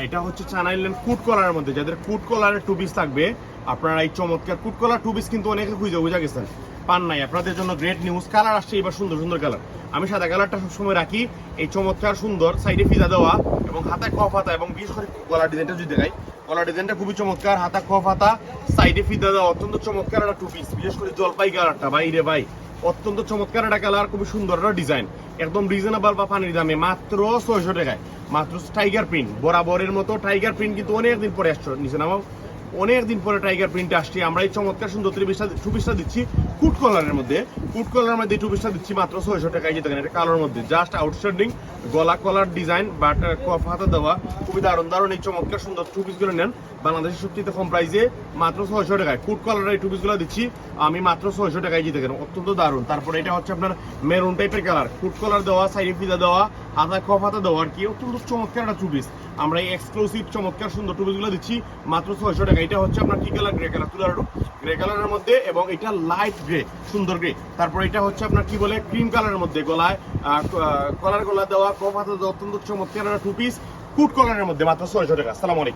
এটা হচ্ছে China inland কুট কলারের মধ্যে, যাদের কুট কলারের টু পিস থাকবে আপনারা এই চমৎকার কুট কলার টু পিস কিন্তু অনেকে বুঝা গেছেন, পান নাই। আপনাদের জন্য গ্রেট নিউজ, কালার আসছে এবার সুন্দর সুন্দর কালার। আমি সাদা কালারটা সবসময় রাখি, এই চমৎকার সুন্দর সাইডে ফিদা দেওয়া এবং হাতায় কফ হাতা, এবং বিশেষ করে গলার ডিজাইনটা যদি দেখাই, গলার ডিজাইনটা খুবই চমৎকার, হাতা কফ হাতা সাইডে ফিদা দেওয়া, অত্যন্ত চমৎকার একটা টু পিস। বিশেষ করে জলপাই কালারটা ভাই রে ভাই, অত্যন্ত চমৎকার একটা কালার, খুবই সুন্দর একটা ডিজাইন, একদম রিজনেবল বা পানির দামে মাত্র 600 টাকায়। মাত্র টাইগার প্রিন্ট, বরাবরের মতো টাইগার প্রিন্ট কিন্তু অনেকদিন পরে আসছে নিচে নামাও, অনেকদিন পরে টাইগার প্রিন্টে আসছে। আমরা এই চমৎকার সুন্দর টু পিসটা দিচ্ছি কুট কলারের মধ্যে, কুট কলারের মধ্যে টু পিসটা দিচ্ছি মাত্র 600 টাকায়। যেতে এটা কালার মধ্যে জাস্ট আউটস্ট্যান্ডিং, গলা কলার ডিজাইন বাট কফ হাতা দেওয়া, খুবই দারুণ দারুণ এই চমৎকার সুন্দর টু পিসগুলো নেন বাংলাদেশের সবচেয়ে কম প্রাইসে মাত্র 600 টাকায়। কুট কলারের এই টু পিসগুলো দিচ্ছি আমি মাত্র 600 টাকায়। যেতে গেলেন অত্যন্ত দারুণ। তারপরে এটা হচ্ছে আপনার মেরুন টাইপের কালার, কুট কলার দেওয়া, সাইডে ফিদা দেওয়া, হাতা কফ হাতা দেওয়া আর কি, অত্যন্ত চমৎকার একটা টু পিস। আমরা এই এক্সক্লুসিভ চমৎকার সুন্দর টু পিসগুলো দিচ্ছি মাত্র 600 টাকা। এটা হচ্ছে আপনার কি কালার, গ্রে কালার, তুলার গ্রে কালারের মধ্যে, এবং এটা লাইট গ্রে, সুন্দর গ্রে। তারপর এটা হচ্ছে আপনার কি বলে ক্রিম কালারের মধ্যে, গলায় কলার গলা দেওয়া, কফ হাতা দেওয়া, অত্যন্ত চমৎকার একটা টু পিস কুট কলারের মধ্যে মাত্র 600 টাকা। আসসালামু আলাইকুম।